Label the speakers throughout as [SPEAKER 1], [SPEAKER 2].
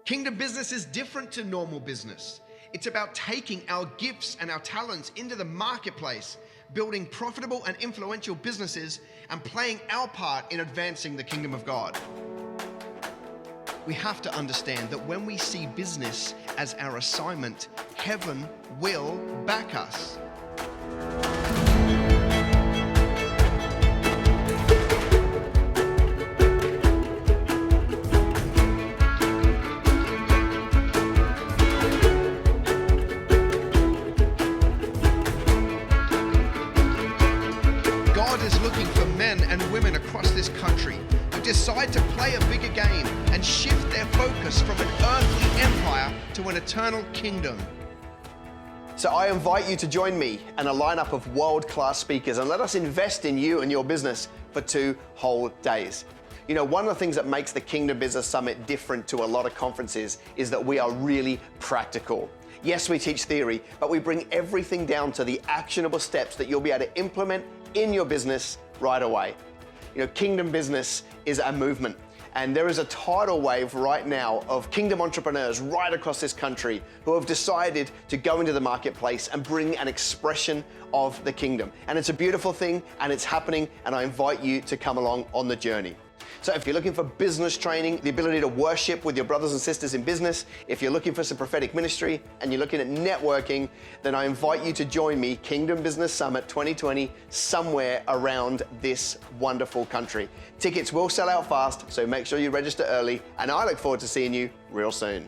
[SPEAKER 1] Kingdom business is different to normal business. It's about taking our gifts and our talents into the marketplace, building profitable and influential businesses, and playing our part in advancing the kingdom of God. We have to understand that when we see business as our assignment, heaven will back us. God is looking for men and women across this country who decide to play a bigger game and shift their focus from an earthly empire to an eternal kingdom. So I invite you to join me and a lineup of world-class speakers, and let us invest in you and your business for 2 whole days. You know, one of the things that makes the Kingdom Business Summit different to a lot of conferences is that we are really practical. Yes, we teach theory, but we bring everything down to the actionable steps that you'll be able to implement in your business right away. You know, Kingdom Business is a movement, and there is a tidal wave right now of kingdom entrepreneurs right across this country who have decided to go into the marketplace and bring an expression of the kingdom. And it's a beautiful thing, and it's happening, and I invite you to come along on the journey. So if you're looking for business training, the ability to worship with your brothers and sisters in business, if you're looking for some prophetic ministry and you're looking at networking, then I invite you to join me, Kingdom Business Summit 2020, somewhere around this wonderful country. Tickets will sell out fast, so make sure you register early, and I look forward to seeing you real soon.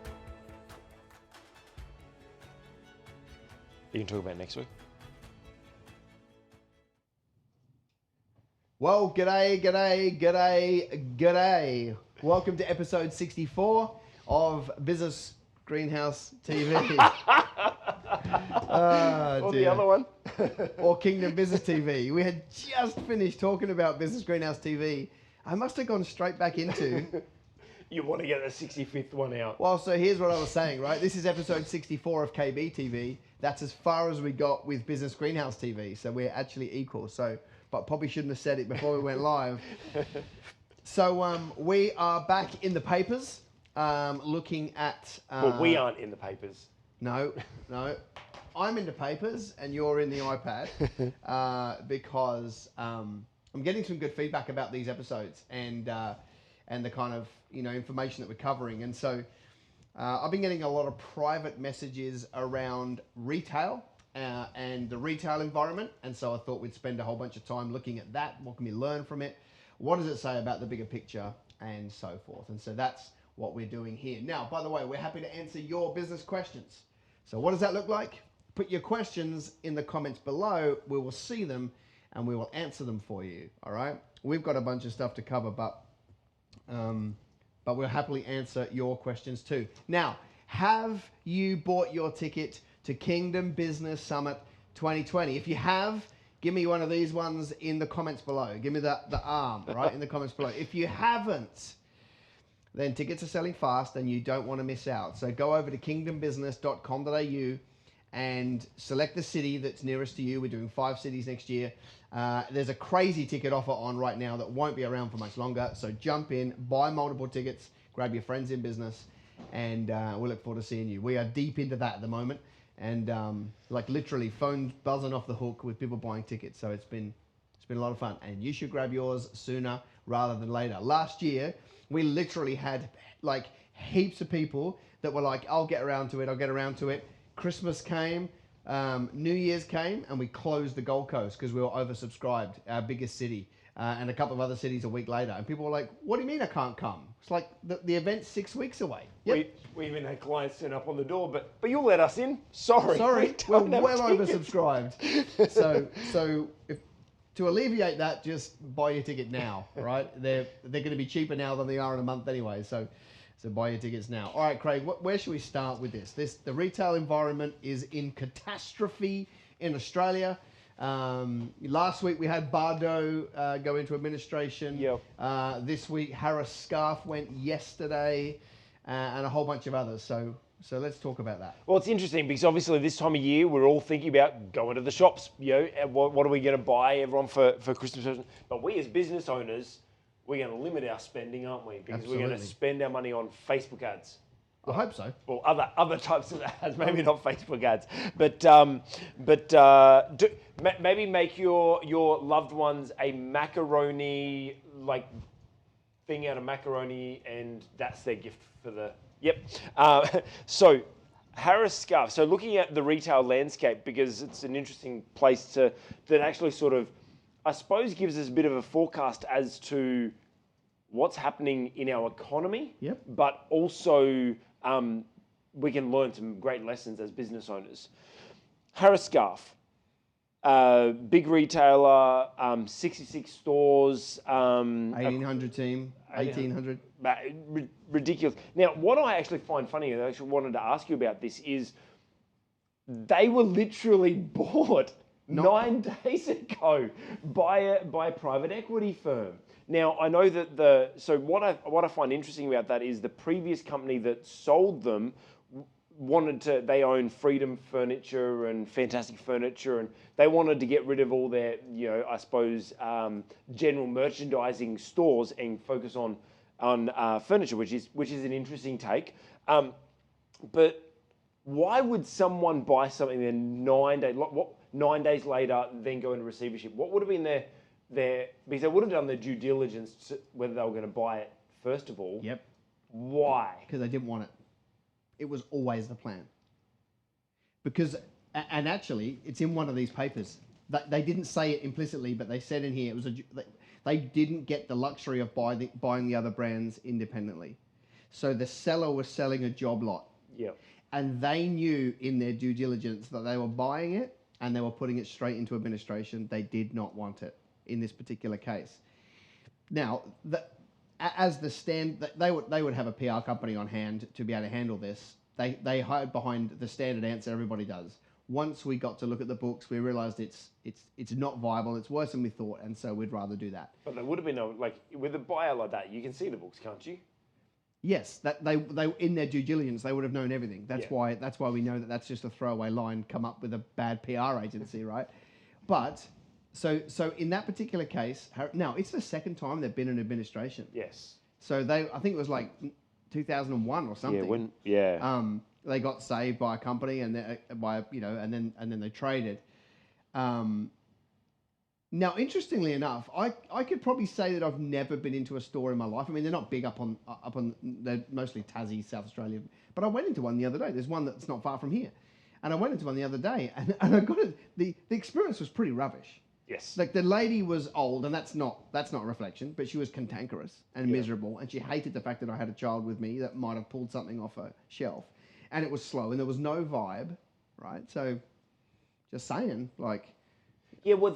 [SPEAKER 2] You can talk about next week.
[SPEAKER 1] Well, g'day. Welcome to episode 64 of Business Greenhouse TV.
[SPEAKER 2] Or the other one.
[SPEAKER 1] Or Kingdom Business TV. We had just finished talking about Business Greenhouse TV. I must have gone straight back into...
[SPEAKER 2] You want to get the 65th one out.
[SPEAKER 1] Well, so here's what I was saying, right? This is episode 64 of KB TV. That's as far as we got with Business Greenhouse TV. So we're actually equal. But probably shouldn't have said it before we went live. So we are back in the papers, looking at...
[SPEAKER 2] Well, we aren't in the papers.
[SPEAKER 1] No. I'm in the papers and you're in the iPad because I'm getting some good feedback about these episodes and the kind of information that we're covering. And so I've been getting a lot of private messages around retail. And the retail environment, and so I thought we'd spend a whole bunch of time looking at that. What can we learn from it? What does it say about the bigger picture, and so forth? And so that's what we're doing here. Now, by the way, we're happy to answer your business questions. So what does that look like? Put your questions in the comments below. We will see them, and we will answer them for you. All right? We've got a bunch of stuff to cover, but we'll happily answer your questions too. Now, have you bought your ticket to Kingdom Business Summit 2020? If you have, give me one of these ones in the comments below. Give me the arm, right, in the comments below. If you haven't, then tickets are selling fast and you don't want to miss out. So go over to kingdombusiness.com.au and select the city that's nearest to you. We're doing 5 cities next year. There's a crazy ticket offer on right now that won't be around for much longer. So jump in, buy multiple tickets, grab your friends in business, and we look forward to seeing you. We are deep into that at the moment. And like literally phones buzzing off the hook with people buying tickets. So it's been a lot of fun. And you should grab yours sooner rather than later. Last year, we literally had like heaps of people that were like, I'll get around to it. Christmas came, New Year's came, and we closed the Gold Coast because we were oversubscribed, our biggest city. And a couple of other cities a week later. And people were like, what do you mean I can't come? It's like the event's 6 weeks away. Yep.
[SPEAKER 2] We even had clients turn up on the door, but you'll let us in? Sorry.
[SPEAKER 1] We're well oversubscribed. So if, to alleviate that, just buy your ticket now, right? They're going to be cheaper now than they are in a month anyway. So buy your tickets now. All right, Craig, where should we start with this? The retail environment is in catastrophe in Australia. Last week we had Bardo go into administration.
[SPEAKER 2] Yep.
[SPEAKER 1] This week Harris Scarf went yesterday, and a whole bunch of others. So let's talk about that.
[SPEAKER 2] Well, it's interesting because obviously this time of year we're all thinking about going to the shops. What are we going to buy everyone for Christmas? But we as business owners, we're going to limit our spending, aren't we? Because
[SPEAKER 1] Absolutely.
[SPEAKER 2] we're going to spend our money on Facebook ads.
[SPEAKER 1] I hope so.
[SPEAKER 2] Well, other types of ads, maybe not Facebook ads, but maybe make your loved ones a macaroni thing out of macaroni, and that's their gift for the. Yep. So Harris scarf. So looking at the retail landscape, because it's an interesting place that actually sort of, I suppose, gives us a bit of a forecast as to what's happening in our economy.
[SPEAKER 1] Yep.
[SPEAKER 2] But also we can learn some great lessons as business owners. Harris scarf. Big retailer, 66 stores.
[SPEAKER 1] 1,800 team, 1,800.
[SPEAKER 2] Ridiculous. Now, what I actually find funny, and I actually wanted to ask you about this, is they were literally bought 9 days ago by a private equity firm. Now, I know that what I find interesting about that is the previous company that sold them they own Freedom Furniture and Fantastic Furniture, and they wanted to get rid of all their, I suppose, general merchandising stores and focus on furniture, which is an interesting take. But why would someone buy something then 9 days later then go into receivership? What would have been their because they would have done their due diligence to whether they were going to buy it first of all.
[SPEAKER 1] Yep.
[SPEAKER 2] Why?
[SPEAKER 1] Because they didn't want it. It was always the plan. Because, and actually, it's in one of these papers. They didn't say it implicitly, but they said in here they didn't get the luxury of buying the other brands independently. So the seller was selling a job lot.
[SPEAKER 2] Yeah.
[SPEAKER 1] And they knew in their due diligence that they were buying it and they were putting it straight into administration. They did not want it in this particular case. Now, they would have a PR company on hand to be able to handle this. They hide behind the standard answer everybody does. Once we got to look at the books, we realised it's not viable. It's worse than we thought, and so we'd rather do that.
[SPEAKER 2] But there would have been with a buyer like that, you can see the books, can't you?
[SPEAKER 1] Yes, that they in their due diligence they would have known everything. That's why we know that's just a throwaway line come up with a bad PR agency, right? But so in that particular case, now it's the second time they've been in administration.
[SPEAKER 2] Yes.
[SPEAKER 1] So I think it was like 2001 or something. They got saved by a company and then they traded. Now, interestingly enough, I could probably say that I've never been into a store in my life. I mean, they're not big up on they're mostly Tassie, South Australia. But I went into one the other day. There's one that's not far from here, and I went into one the other day, and I got it. The experience was pretty rubbish.
[SPEAKER 2] Yes.
[SPEAKER 1] Like the lady was old, and that's not a reflection, but she was cantankerous and miserable, and she hated the fact that I had a child with me that might have pulled something off a shelf, and it was slow, and there was no vibe, right? So, just saying, like.
[SPEAKER 2] Yeah, well,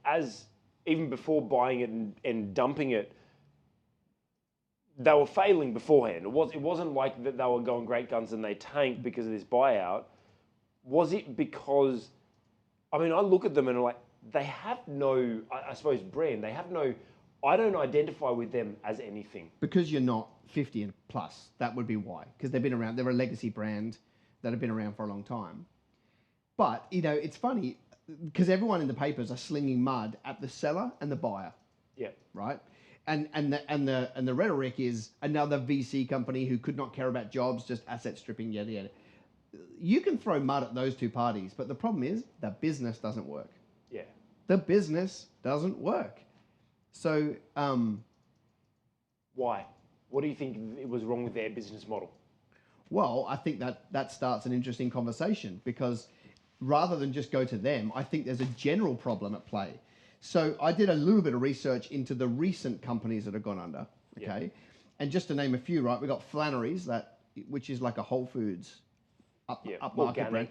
[SPEAKER 2] as even before buying it and dumping it, they were failing beforehand. It wasn't like that they were going great guns and they tanked because of this buyout. Was it because? I mean, I look at them and I'm like, they have no, I suppose, brand. They have no, I don't identify with them as anything.
[SPEAKER 1] Because you're not 50 and plus, that would be why. Because they've been around, they're a legacy brand that have been around for a long time. But, it's funny, because everyone in the papers are slinging mud at the seller and the buyer.
[SPEAKER 2] Yeah.
[SPEAKER 1] Right? And the rhetoric is another VC company who could not care about jobs, just asset stripping, yada, yada. You can throw mud at those two parties, but the problem is the business doesn't work.
[SPEAKER 2] Yeah.
[SPEAKER 1] The business doesn't work. So,
[SPEAKER 2] why? What do you think it was wrong with their business model?
[SPEAKER 1] Well, I think that starts an interesting conversation because rather than just go to them, I think there's a general problem at play. So I did a little bit of research into the recent companies that have gone under, okay? Yeah. And just to name a few, right, we got Flannery's, which is like a Whole Foods upmarket brand.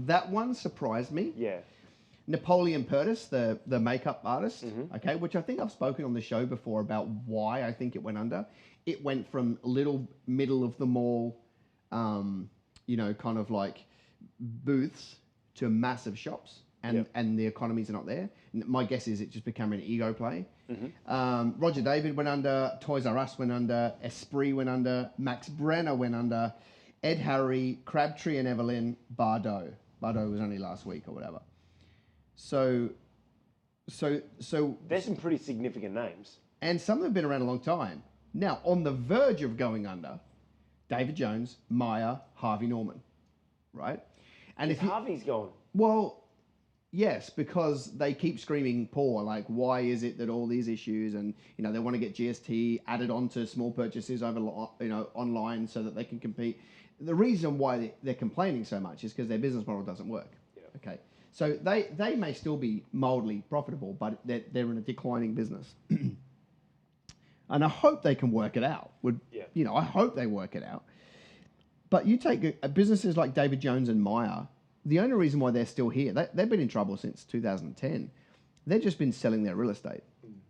[SPEAKER 1] That one surprised me.
[SPEAKER 2] Yeah.
[SPEAKER 1] Napoleon Purtis, the makeup artist, okay, which I think I've spoken on the show before about why I think it went under. It went from little middle of the mall, kind of like booths to massive shops, and the economies are not there. My guess is it just became an ego play. Roger David went under, Toys R Us went under, Esprit went under, Max Brenner went under, Ed Harry, Crabtree and Evelyn, Bardot. Bardot was only last week or whatever. So
[SPEAKER 2] there's some pretty significant names.
[SPEAKER 1] And some have been around a long time. Now, on the verge of going under, David Jones, Myer, Harvey Norman, right? And
[SPEAKER 2] If Harvey's gone.
[SPEAKER 1] well, yes, because they keep screaming poor. Like, why is it that all these issues and they want to get GST added onto small purchases over online so that they can compete. The reason why they're complaining so much is because their business model doesn't work.
[SPEAKER 2] Yeah.
[SPEAKER 1] Okay, so they may still be mildly profitable, but they're in a declining business. And I hope they can work it out. I hope they work it out. But you take businesses like David Jones and Myer. The only reason why they're still here, they've been in trouble since 2010. They've just been selling their real estate.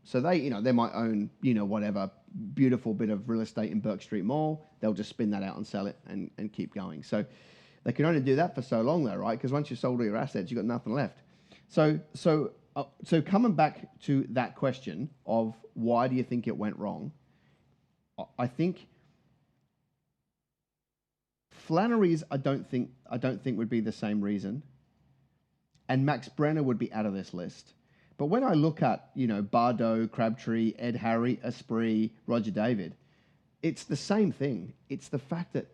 [SPEAKER 1] So they might own, whatever beautiful bit of real estate in Burke Street Mall. They'll just spin that out and sell it and keep going. So they can only do that for so long though, right? Because once you've sold all your assets, you've got nothing left. So coming back to that question of why do you think it went wrong? I think Flannery's I don't think would be the same reason, and Max Brenner would be out of this list. But when I look at Bardot, Crabtree, Ed Harry, Esprit, Roger David, it's the same thing. It's the fact that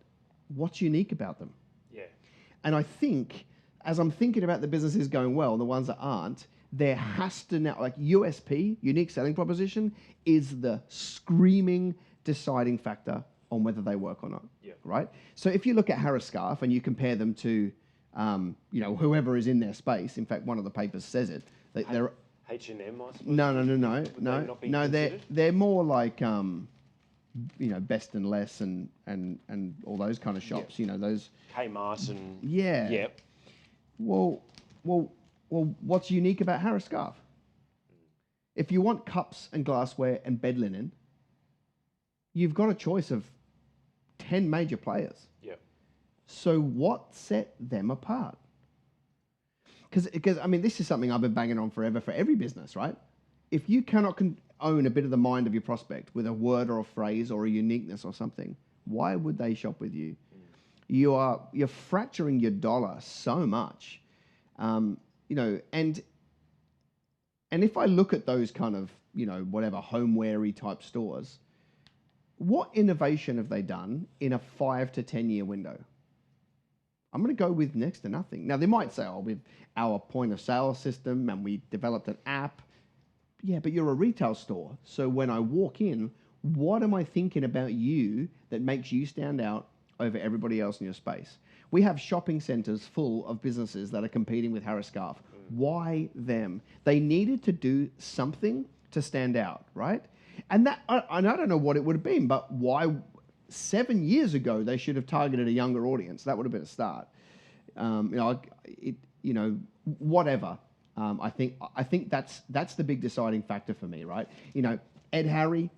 [SPEAKER 1] what's unique about them.
[SPEAKER 2] Yeah.
[SPEAKER 1] And I think as I'm thinking about the businesses going well, the ones that aren't, there has to now, like USP, unique selling proposition, is the screaming deciding factor on whether they work or not.
[SPEAKER 2] Yeah.
[SPEAKER 1] Right? So if you look at Harris Scarf and you compare them to, whoever is in their space, in fact, one of the papers says it, they're...
[SPEAKER 2] H&M, I suppose?
[SPEAKER 1] No, they're more like, Best and Less and all those kind of shops, those...
[SPEAKER 2] Kmart and...
[SPEAKER 1] Yeah.
[SPEAKER 2] Yep.
[SPEAKER 1] Well, what's unique about Harris Scarf? If you want cups and glassware and bed linen, you've got a choice of 10 major players.
[SPEAKER 2] Yep.
[SPEAKER 1] So what set them apart? Because I mean, this is something I've been banging on forever for every business, right? If you cannot own a bit of the mind of your prospect with a word or a phrase or a uniqueness or something, why would they shop with you? You're fracturing your dollar so much, and if I look at those kind of whatever homeware-y type stores, what innovation have they done in a 5 to 10 year window? I'm going to go with next to nothing. Now, they might say, with our point of sale system and we developed an app. Yeah, but you're a retail store. So when I walk in, what am I thinking about you that makes you stand out over everybody else in your space? We have shopping centers full of businesses that are competing with Harris Scarf. Why them? They needed to do something to stand out, right? And I don't know what it would have been, but why 7 years ago they should have targeted a younger audience. That would have been a start. Whatever. I think that's the big deciding factor for me, right? Ed Harry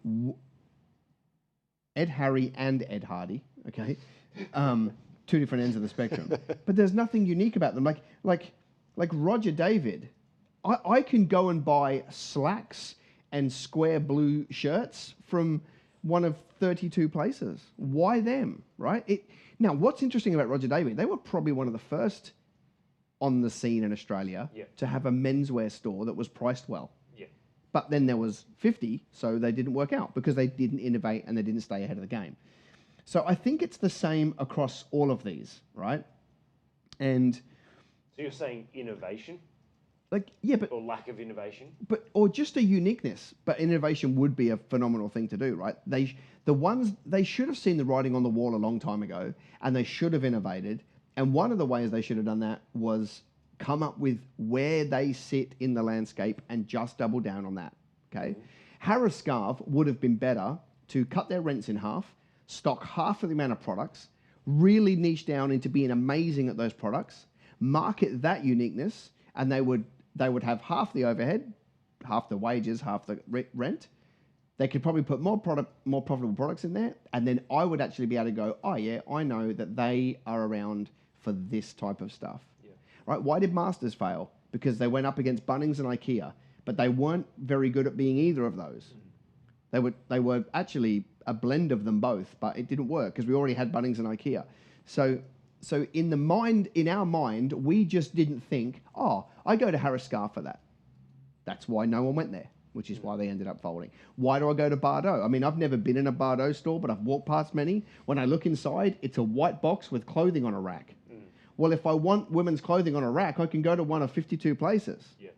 [SPEAKER 1] and Ed Hardy. Okay, two different ends of the spectrum. But there's nothing unique about them. Like Roger David, I can go and buy slacks and square blue shirts from one of 32 places. Why them, right? Now, what's interesting about Roger David, they were probably one of the first on the scene in Australia to have a menswear store that was priced well.
[SPEAKER 2] Yeah.
[SPEAKER 1] But then there was 50, so they didn't work out because they didn't innovate and they didn't stay ahead of the game. So I think it's the same across all of these, right? And...
[SPEAKER 2] So you're saying innovation?
[SPEAKER 1] Or
[SPEAKER 2] lack of innovation?
[SPEAKER 1] Or just a uniqueness. But innovation would be a phenomenal thing to do, right? They should have seen the writing on the wall a long time ago, and they should have innovated. And one of the ways they should have done that was come up with where they sit in the landscape and just double down on that, okay? Mm-hmm. Harris Scarf would have been better to cut their rents in half, stock half of the amount of products, really niche down into being amazing at those products, market that uniqueness, and they would have half the overhead, half the wages, half the rent. They could probably put more profitable products in there, and then I would actually be able to go, oh yeah, I know that they are around for this type of stuff. Yeah. Right? Why did Masters fail? Because they went up against Bunnings and IKEA, but they weren't very good at being either of those. They were actually a blend of them both, but it didn't work because we already had Bunnings and IKEA. So in our mind, we just didn't think, oh, I go to Harris Scarf for that. That's why no one went there. which is why they ended up folding. Why do I go to Bardot? I mean, I've never been in a Bardot store, but I've walked past many. When I look inside, it's a white box with clothing on a rack. Well, if I want women's clothing on a rack, I can go to one of 52 places. Yeah.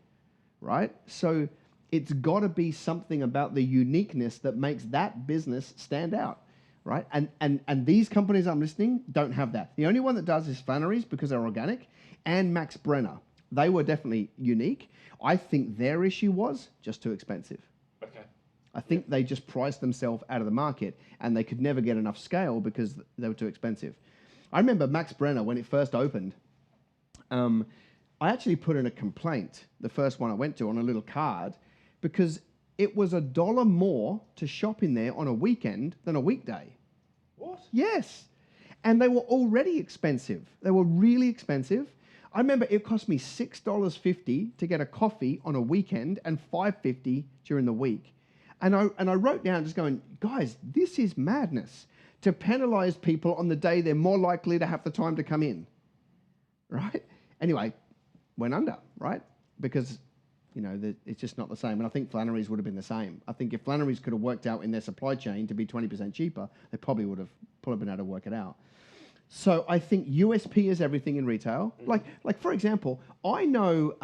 [SPEAKER 1] Right? So it's got to be something about the uniqueness that makes that business stand out. Right? And these companies I'm listing don't have that. The only one that does is Flannery's because they're organic, and Max Brenner. They were definitely unique. I think their issue was just too expensive. Okay. I think they just priced themselves out of the market, and they could never get enough scale because they were too expensive. I remember Max Brenner, when it first opened, I actually put in a complaint, the first one I went to, on a little card, because it was $1 more to shop in there on a weekend than a weekday. What? Yes. And they were already expensive. They were really expensive. I remember it cost me $6.50 to get a coffee on a weekend and $5.50 during the week. And I wrote down just going, guys, this is madness. To penalize people on the day they're more likely to have the time to come in, right? Anyway, went under, right? Because, you know, it's just not the same. And I think Flannery's would have been the same. I think if Flannery's could have worked out in their supply chain to be 20% cheaper, they probably would have been able to work it out. So I think USP is everything in retail. Like for example, I know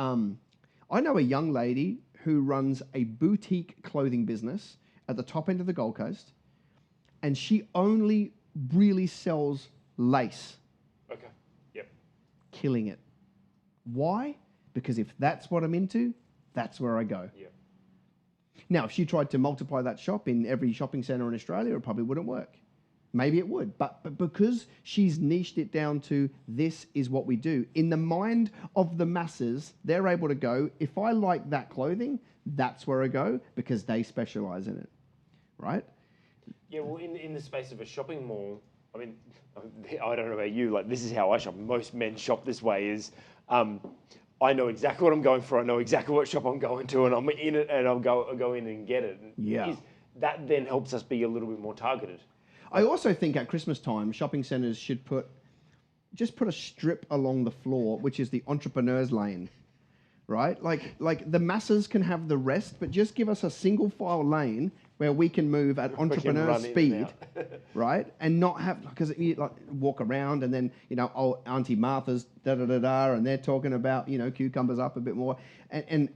[SPEAKER 1] a young lady who runs a boutique clothing business at the top end of the Gold Coast. And she only really sells lace. Okay. Yep. Killing it. Why? Because if that's what I'm into, that's where I go. Yep. Now, if she tried to multiply that shop in every shopping centre in Australia, it probably wouldn't work. Maybe it would. But because she's niched it down to this is what we do, in the mind of the masses, they're able to go, if I like that clothing, that's where I go because they specialise in it. Right?
[SPEAKER 2] Yeah, well, in the space of a shopping mall, I mean, I don't know about you, like, this is how I shop. Most men shop this way is, I know exactly what I'm going for. I know exactly what shop I'm going to, and I'm in it, and I'll go in and get it.
[SPEAKER 1] Yeah.
[SPEAKER 2] That then helps us be a little bit more targeted.
[SPEAKER 1] I also think at Christmas time, shopping centres should put a strip along the floor, which is the entrepreneur's lane, right? Like the masses can have the rest, but just give us a single file lane where we can move at entrepreneur speed, right? And not have, because you like walk around and then, you know, oh, Auntie Martha's da-da-da-da, and they're talking about, you know, cucumbers up a bit more. And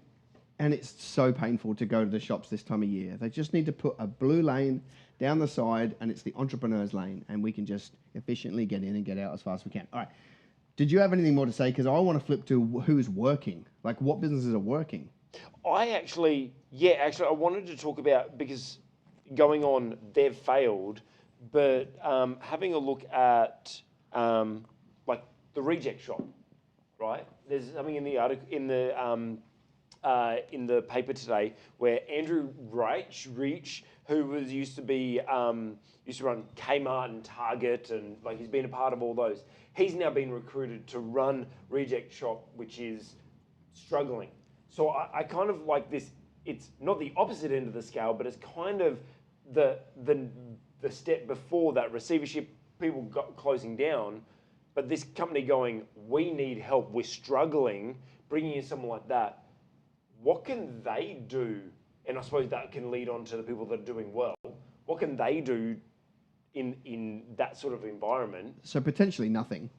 [SPEAKER 1] it's so painful to go to the shops this time of year. They just need to put a blue lane down the side, and it's the entrepreneur's lane, and we can just efficiently get in and get out as fast as we can. All right. Did you have anything more to say? Because I want to flip to who's working. Like, what businesses are working?
[SPEAKER 2] I wanted to talk about, because going on, they've failed, but having a look at like the Reject Shop, right? There's something in the article in the paper today where Andrew Reach, who used to run Kmart and Target, and like he's been a part of all those. He's now been recruited to run Reject Shop, which is struggling. So I kind of like this. It's not the opposite end of the scale, but it's kind of the step before that. Receivership, people got closing down, but this company going, we need help, we're struggling, bringing in someone like that. What can they do? And I suppose that can lead on to the people that are doing well. What can they do in that sort of environment?
[SPEAKER 1] So potentially nothing.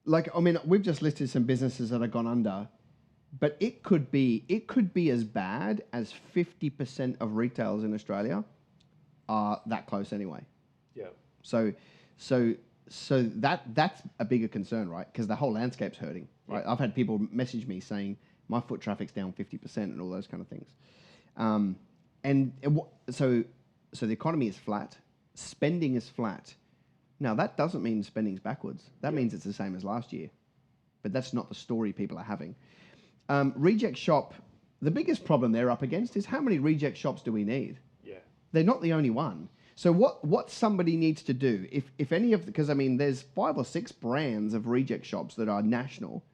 [SPEAKER 1] Like, I mean, we've just listed some businesses that have gone under, but it could be as bad as 50% of retailers in Australia are that close anyway. Yeah. So that's a bigger concern, right? Because the whole landscape's hurting, right? Yeah. I've had people message me saying my foot traffic's down 50% and all those kind of things. So the economy is flat, spending is flat. Now that doesn't mean spending's backwards. That means it's the same as last year, but that's not the story people are having. Reject Shop, the biggest problem they're up against is how many reject shops do we need? Yeah. They're not the only one. So what somebody needs to do, if any of, because I mean, there's 5 or 6 brands of reject shops that are national,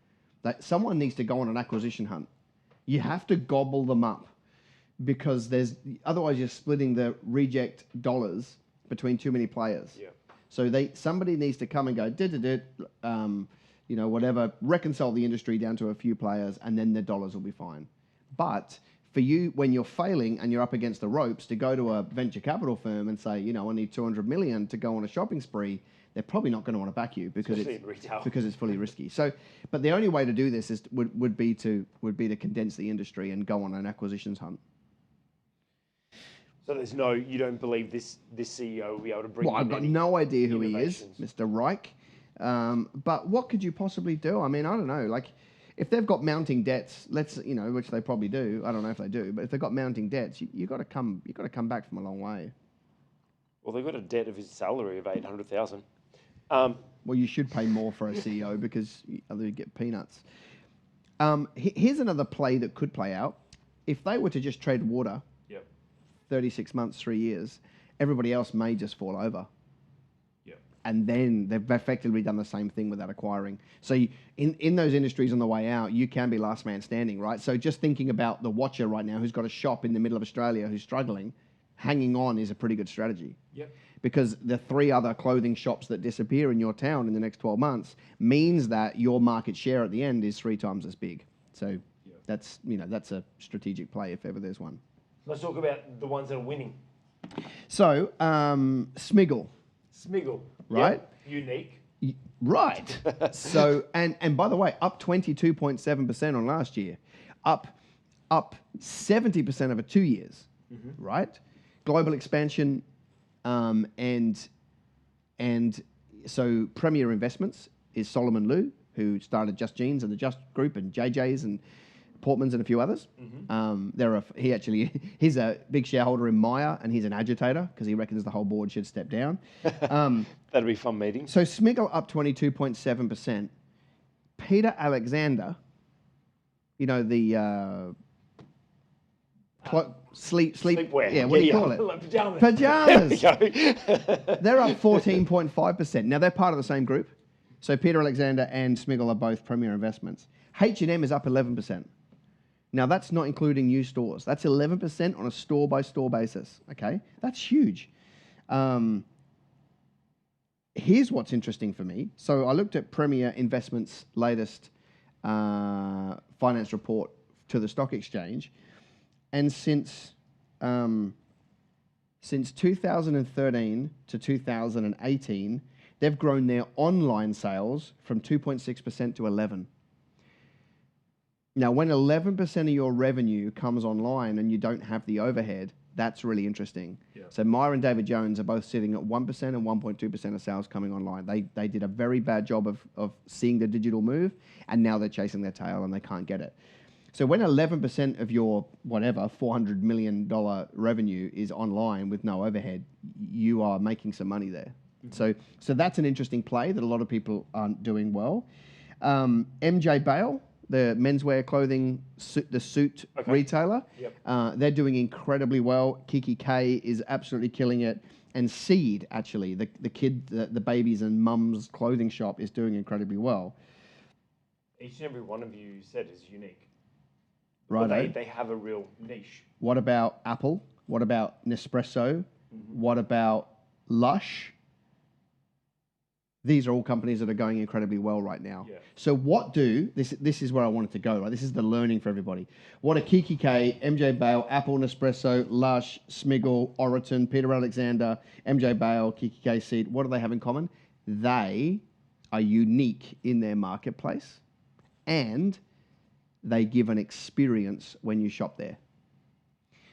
[SPEAKER 1] that someone needs to go on an acquisition hunt. You have to gobble them up, because otherwise you're splitting the reject dollars between too many players. Yeah. So somebody needs to come and go, whatever, reconcile the industry down to a few players, and then the dollars will be fine. But for you, when you're failing and you're up against the ropes, to go to a venture capital firm and say, I need 200 million to go on a shopping spree, they're probably not going to want to back you because it's fully risky. So, but the only way to do this would be to condense the industry and go on an acquisitions hunt.
[SPEAKER 2] So you don't believe this CEO will be able to bring.
[SPEAKER 1] Well, I've got no idea who he is, Mr. Reich. But what could you possibly do? I mean, I don't know. Like, if they've got mounting debts, which they probably do. I don't know if they do, but if they've got mounting debts, you got to come back from a long way.
[SPEAKER 2] Well, they've got a debt of his salary of 800,000.
[SPEAKER 1] Well, you should pay more for a CEO because you get peanuts. Here's another play that could play out. If they were to just tread water, 36 months, 3 years, everybody else may just fall over. And then they've effectively done the same thing without acquiring. So in those industries on the way out, you can be last man standing, right? So just thinking about the watcher right now who's got a shop in the middle of Australia who's struggling, hanging on is a pretty good strategy. Because the 3 other clothing shops that disappear in your town in the next 12 months means that your market share at the end is 3 times as big. So that's a strategic play if ever there's one.
[SPEAKER 2] Let's talk about the ones that are winning.
[SPEAKER 1] So, Smiggle. Right?
[SPEAKER 2] Yep. Unique.
[SPEAKER 1] Right. So, and by the way, up 22.7% on last year, up 70% over 2 years, right? Global expansion, and so Premier Investments is Solomon Lew, who started Just Jeans and the Just Group and JJ's and Portman's and a few others. He's a big shareholder in Myer, and he's an agitator because he reckons the whole board should step down.
[SPEAKER 2] That'd be a fun meeting.
[SPEAKER 1] So Smiggle up 22.7%. Peter Alexander, the
[SPEAKER 2] sleepwear.
[SPEAKER 1] Yeah, what do you call it?
[SPEAKER 2] Like pajamas.
[SPEAKER 1] Pajamas. They're up 14.5%. Now they're part of the same group. So Peter Alexander and Smiggle are both Premier Investments. H&M is up 11%. Now, that's not including new stores. That's 11% on a store-by-store basis, okay? That's huge. Here's what's interesting for me. So I looked at Premier Investments' latest finance report to the stock exchange, and since 2013 to 2018, they've grown their online sales from 2.6% to 11%. Now, when 11% of your revenue comes online and you don't have the overhead, that's really interesting. So Myer and David Jones are both sitting at 1% and 1.2% of sales coming online. They did a very bad job of seeing the digital move, and now they're chasing their tail and they can't get it. So when 11% of your, $400 million revenue is online with no overhead, you are making some money there. So that's an interesting play that a lot of people aren't doing well. MJ Bale, the menswear clothing, the suit retailer, they're doing incredibly well. Kiki K is absolutely killing it. And Seed, actually, the babies and mums clothing shop is doing incredibly well.
[SPEAKER 2] Each and every one of you said is unique.
[SPEAKER 1] Right.
[SPEAKER 2] Well, they have a real niche.
[SPEAKER 1] What about Apple? What about Nespresso? What about Lush? These are all companies that are going incredibly well right now. So this is where I wanted to go, right? This is the learning for everybody. What are Kiki K, MJ Bale, Apple, Nespresso, Lush, Smiggle, Oroton, Peter Alexander, MJ Bale, Kiki K, Seed, what do they have in common? They are unique in their marketplace, and they give an experience when you shop there.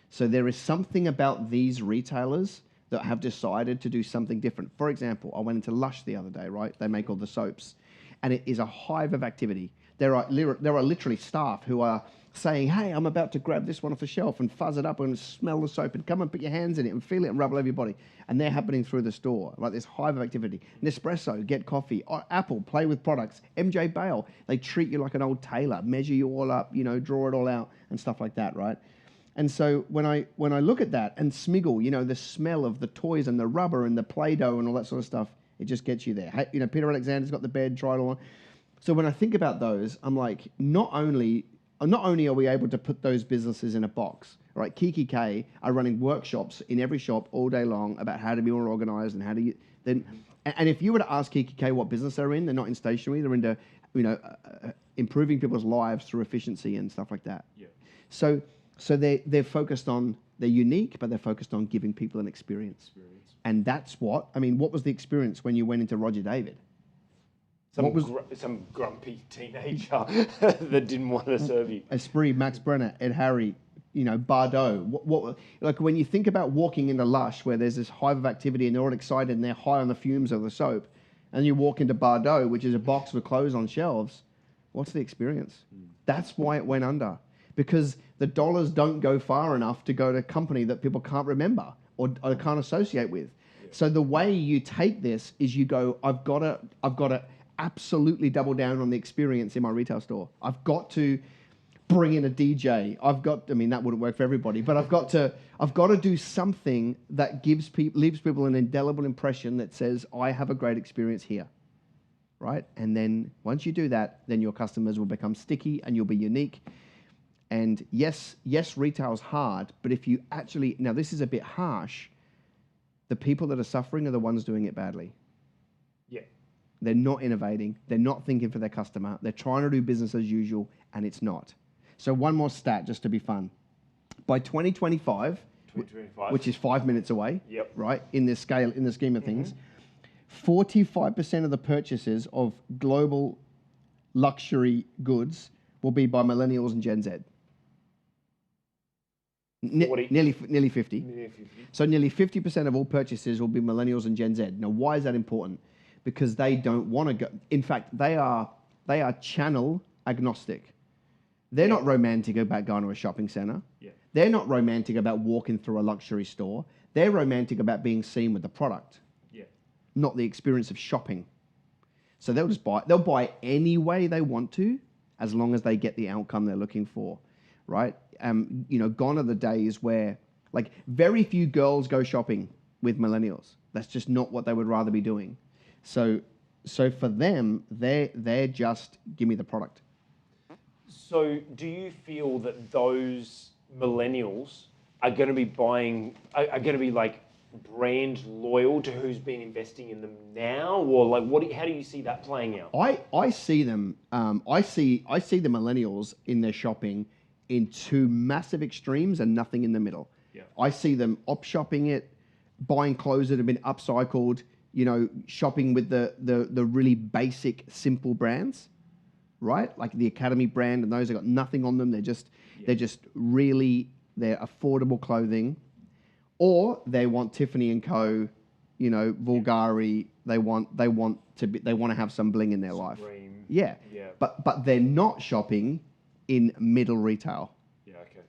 [SPEAKER 1] So there is something about these retailers that have decided to do something different. For example, I went into Lush the other day, right? They make all the soaps, and it is a hive of activity. There are literally staff who are saying, hey, I'm about to grab this one off the shelf and fuzz it up and smell the soap and come and put your hands in it and feel it and rub it over your body. And they're happening through the store, like this hive of activity. Nespresso, get coffee. Apple, play with products. MJ Bale, they treat you like an old tailor, measure you all up, draw it all out and stuff like that, right? And so when I look at that, and Smiggle, the smell of the toys and the rubber and the Play-Doh and all that sort of stuff, it just gets you there. Hey, Peter Alexander's got the bed, try it all on. So when I think about those, I'm like, not only are we able to put those businesses in a box, right? Kiki K are running workshops in every shop all day long about how to be more organized and how to and if you were to ask Kiki K what business they're in, they're not in stationery, they're into improving people's lives through efficiency and stuff like that. So So they're focused on, they're unique, but they're focused on giving people an experience. And that's what, I mean, what was the experience when you went into Roger David?
[SPEAKER 2] Some grumpy teenager that didn't want to serve you.
[SPEAKER 1] Esprit, Max Brenner, Ed Harry, Bardot. What like when you think about walking into Lush, where there's this hive of activity and they're all excited and they're high on the fumes of the soap, and you walk into Bardot, which is a box with clothes on shelves, what's the experience? That's why it went under. Because the dollars don't go far enough to go to a company that people can't remember or can't associate with. Yeah. So the way you take this is you go, I've got to absolutely double down on the experience in my retail store. I've got to bring in a DJ. That wouldn't work for everybody, but I've got to do something that leaves people an indelible impression that says, I have a great experience here. Right? And then once you do that, then your customers will become sticky and you'll be unique. And yes, retail's hard, but if you actually, now this is a bit harsh, the people that are suffering are the ones doing it badly.
[SPEAKER 2] Yeah.
[SPEAKER 1] They're not innovating. They're not thinking for their customer. They're trying to do business as usual, and it's not. So one more stat, just to be fun. By 2025, which is 5 minutes away,
[SPEAKER 2] yep.
[SPEAKER 1] Right, in the scheme of things, 45% of the purchases of global luxury goods will be by millennials and Gen Z. Nearly 50. So nearly 50% of all purchases will be millennials and Gen Z. Now, why is that important? Because they don't want to go. In fact, they are channel agnostic. They're not romantic about going to a shopping center. Yeah. They're not romantic about walking through a luxury store. They're romantic about being seen with the product, not the experience of shopping. So they'll buy any way they want to, as long as they get the outcome they're looking for, right? Gone are the days where, like, very few girls go shopping with millennials. That's just not what they would rather be doing. So for them, they're just give me the product.
[SPEAKER 2] So do you feel that those millennials are going to be are going to be like brand loyal to who's been investing in them now, or like how do you see that playing out?
[SPEAKER 1] I see them. I see the millennials in their shopping in two massive extremes and nothing in the middle. Yeah. I see them op-shopping it, buying clothes that have been upcycled. Shopping with the really basic, simple brands, right? Like the Academy brand, and those have got nothing on them. They're just they're affordable clothing. Or they want Tiffany & Co, Bulgari. They want to have some bling in their life. Yeah. But they're not shopping in middle retail.
[SPEAKER 2] Yeah. Okay.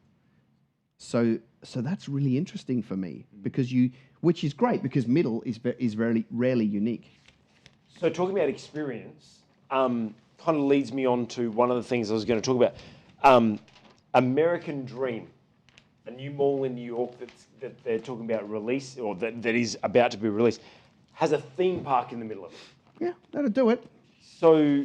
[SPEAKER 1] So that's really interesting for me because which is great because middle is very rarely unique.
[SPEAKER 2] So talking about experience, kind of leads me on to one of the things I was going to talk about. American Dream, a new mall in New York that they're talking about release, or that is about to be released, has a theme park in the middle of it.
[SPEAKER 1] Yeah, that'll do it.
[SPEAKER 2] So,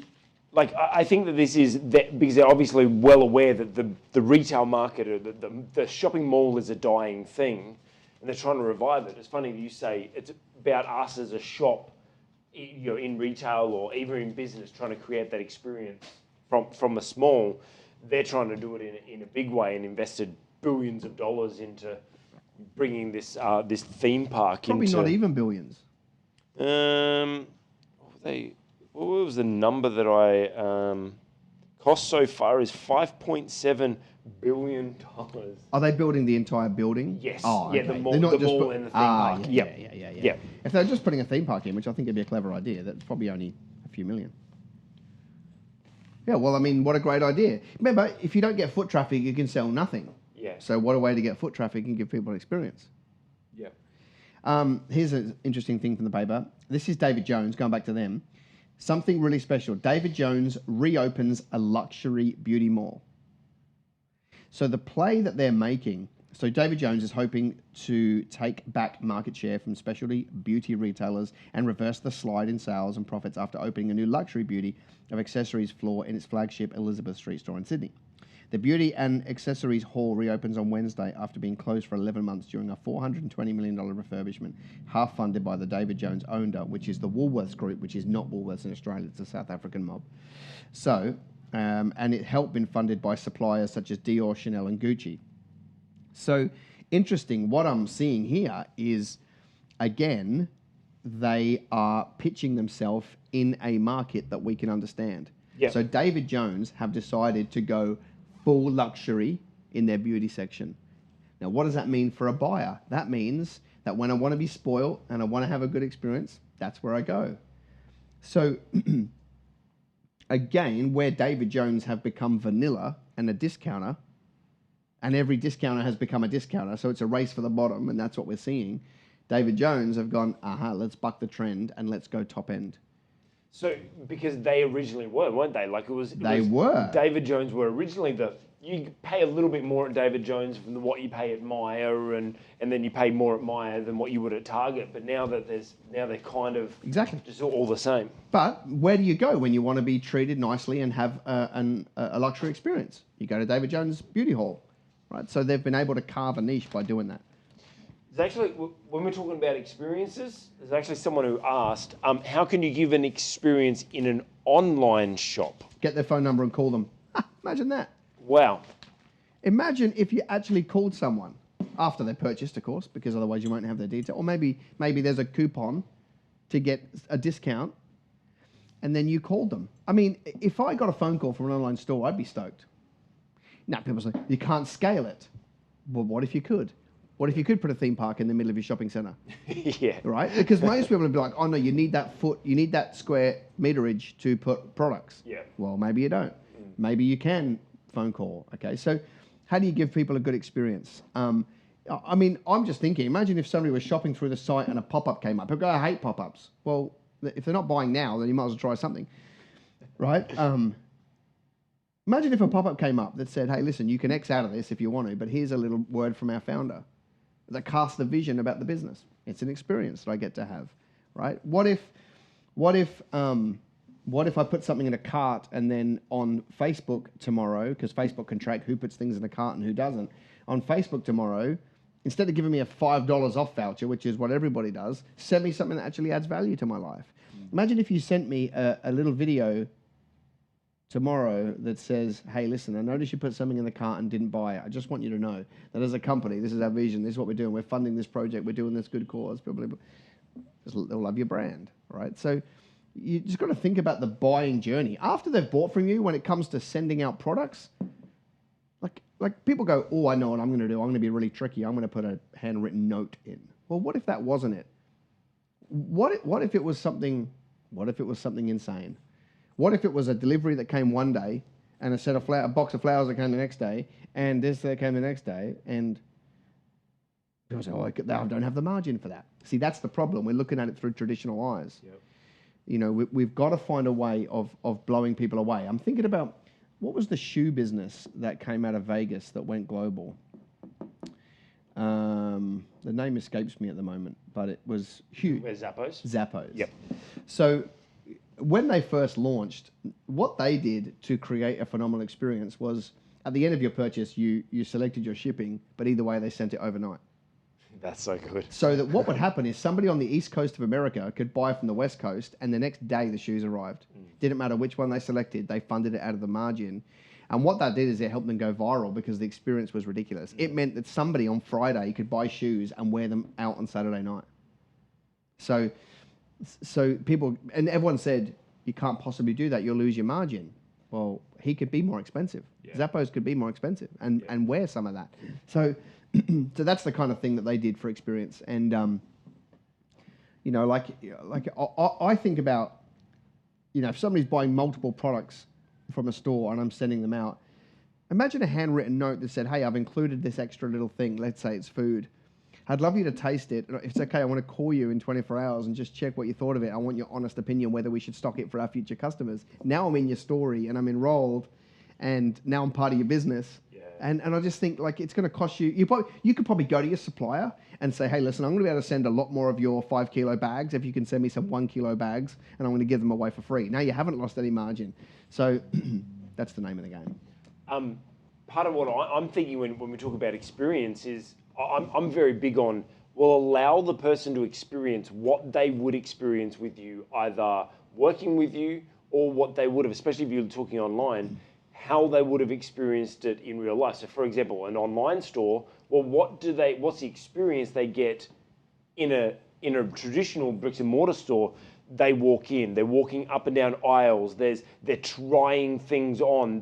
[SPEAKER 2] like, I think that this is because they're obviously well aware that the retail market or the shopping mall is a dying thing, and they're trying to revive it. It's funny that you say it's about us as a shop, in retail or even in business, trying to create that experience from a small. They're trying to do it in a big way and invested billions of dollars into bringing this theme park.
[SPEAKER 1] Probably not even billions.
[SPEAKER 2] What was the number that I cost so far is $5.7 billion.
[SPEAKER 1] Are they building the entire building?
[SPEAKER 2] Yes.
[SPEAKER 1] Oh, okay.
[SPEAKER 2] Yeah, the mall and the theme park.
[SPEAKER 1] Yeah. If they're just putting a theme park in, which I think would be a clever idea, that's probably only a few million. Yeah, well, I mean, what a great idea. Remember, if you don't get foot traffic, you can sell nothing.
[SPEAKER 2] Yeah.
[SPEAKER 1] So what a way to get foot traffic and give people an experience.
[SPEAKER 2] Yeah.
[SPEAKER 1] Here's an interesting thing from the paper. This is David Jones, going back to them. Something really special. David Jones reopens a luxury beauty mall. So the play that they're making, so David Jones is hoping to take back market share from specialty beauty retailers and reverse the slide in sales and profits after opening a new luxury beauty of accessories floor in its flagship Elizabeth Street store in Sydney. The beauty and accessories hall reopens on Wednesday after being closed for 11 months during a $420 million refurbishment, half funded by the David Jones owner, which is the Woolworths Group, which is not Woolworths in Australia, it's a South African mob. So, and it helped been funded by suppliers such as Dior, Chanel and Gucci. So interesting. What I'm seeing here is, again, they are pitching themselves in a market that we can understand.
[SPEAKER 2] Yep.
[SPEAKER 1] So David Jones have decided to go full luxury in their beauty section. Now, what does that mean for a buyer? That means that when I want to be spoiled and I want to have a good experience, that's where I go. So again, where David Jones have become vanilla and a discounter, and every discounter has become a discounter, so it's a race for the bottom, and that's what we're seeing. David Jones have gone, let's buck the trend and let's go top end.
[SPEAKER 2] So, because they originally weren't they? Like
[SPEAKER 1] They were.
[SPEAKER 2] David Jones were originally you pay a little bit more at David Jones than what you pay at Myer, and then you pay more at Myer than what you would at Target. But now they're kind of
[SPEAKER 1] exactly
[SPEAKER 2] just all the same.
[SPEAKER 1] But where do you go when you want to be treated nicely and have a luxury experience? You go to David Jones Beauty Hall, right? So they've been able to carve a niche by doing that.
[SPEAKER 2] There's actually, when we're talking about experiences, there's actually someone who asked, how can you give an experience in an online shop?
[SPEAKER 1] Get their phone number and call them. Imagine that.
[SPEAKER 2] Wow.
[SPEAKER 1] Imagine if you actually called someone after they purchased, of course, because otherwise you won't have their detail. Or maybe there's a coupon to get a discount, and then you called them. I mean, if I got a phone call from an online store, I'd be stoked. Now, people say, you can't scale it. Well, what if you could? What if you could put a theme park in the middle of your shopping centre?
[SPEAKER 2] Yeah.
[SPEAKER 1] Right? Because most people would be like, oh no, you need that square meterage to put products.
[SPEAKER 2] Yeah.
[SPEAKER 1] Well, maybe you don't. Maybe you can phone call. Okay. So how do you give people a good experience? I mean, I'm just thinking, imagine if somebody was shopping through the site and a pop-up came up. People go, I hate pop-ups. Well, if they're not buying now, then you might as well try something. Right? Imagine if a pop-up came up that said, hey, listen, you can X out of this if you want to, but here's a little word from our founder that casts the vision about the business. It's an experience that I get to have, right? What if I put something in a cart and then on Facebook tomorrow, because Facebook can track who puts things in a cart and who doesn't, on Facebook tomorrow, instead of giving me a $5 off voucher, which is what everybody does, send me something that actually adds value to my life. Imagine if you sent me a little video tomorrow that says, hey, listen, I noticed you put something in the cart and didn't buy it. I just want you to know that as a company, this is our vision, this is what we're doing. We're funding this project, we're doing this good cause. They'll love your brand, right? So you just got to think about the buying journey. After they've bought from you, when it comes to sending out products, like people go, oh, I know what I'm going to do. I'm going to be really tricky. I'm going to put a handwritten note in. Well, what if that wasn't it? What if it was something insane? What if it was a delivery that came one day and a box of flowers that came the next day and this that came the next day, and people say, oh, I don't have the margin for that. See, that's the problem. We're looking at it through traditional eyes.
[SPEAKER 2] Yep.
[SPEAKER 1] You know, we've got to find a way of blowing people away. I'm thinking about, what was the shoe business that came out of Vegas that went global? The name escapes me at the moment, but it was huge.
[SPEAKER 2] Where's Zappos?
[SPEAKER 1] Zappos.
[SPEAKER 2] Yep.
[SPEAKER 1] So when they first launched, what they did to create a phenomenal experience was, at the end of your purchase, you selected your shipping, but either way, they sent it overnight.
[SPEAKER 2] That's so good.
[SPEAKER 1] So that what would happen is somebody on the East Coast of America could buy from the West Coast, and the next day the shoes arrived. Didn't matter which one they selected, they funded it out of the margin. And what that did is it helped them go viral because the experience was ridiculous. It meant that somebody on Friday could buy shoes and wear them out on Saturday night. So people, and everyone said, you can't possibly do that, you'll lose your margin. Well, he could be more expensive. Yeah. Zappos could be more expensive and wear some of that. So that's the kind of thing that they did for experience. And, you know, I think about, you know, if somebody's buying multiple products from a store and I'm sending them out, imagine a handwritten note that said, hey, I've included this extra little thing. Let's say it's food. I'd love you to taste it. If it's okay, I want to call you in 24 hours and just check what you thought of it. I want your honest opinion whether we should stock it for our future customers. Now I'm in your story and I'm enrolled, and now I'm part of your business. Yeah. And I just think, like, it's going to cost you. You could probably go to your supplier and say, hey, listen, I'm going to be able to send a lot more of your 5 kilo bags if you can send me some 1 kilo bags, and I'm going to give them away for free. Now you haven't lost any margin. So that's the name of the game.
[SPEAKER 2] Part of what I'm thinking when we talk about experience is, I'm very big on, well, allow the person to experience what they would experience with you, either working with you or what they would have, especially if you're talking online. how they would have experienced it in real life. So, for example, an online store, well, what's the experience they get in a traditional bricks and mortar store? They're walking up and down aisles. They're trying things on.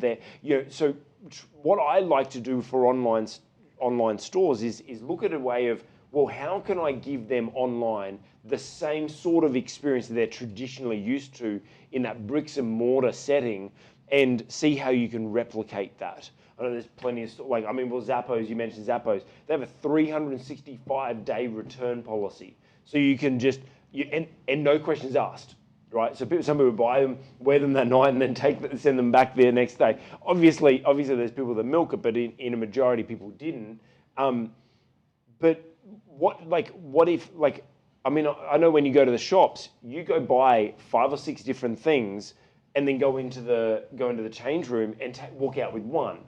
[SPEAKER 2] What I like to do for online stores is look at a way of, well, how can I give them online the same sort of experience that they're traditionally used to in that bricks and mortar setting, and see how you can replicate that. I know there's plenty of, Zappos, you mentioned Zappos. They have a 365-day return policy. So you can and no questions asked, right? So some people buy them, wear them that night, and then send them back the next day. Obviously, there's people that milk it, but in a majority, people didn't. But what if, I know when you go to the shops, you go buy 5 or 6 different things, and then go into the change room and walk out with one.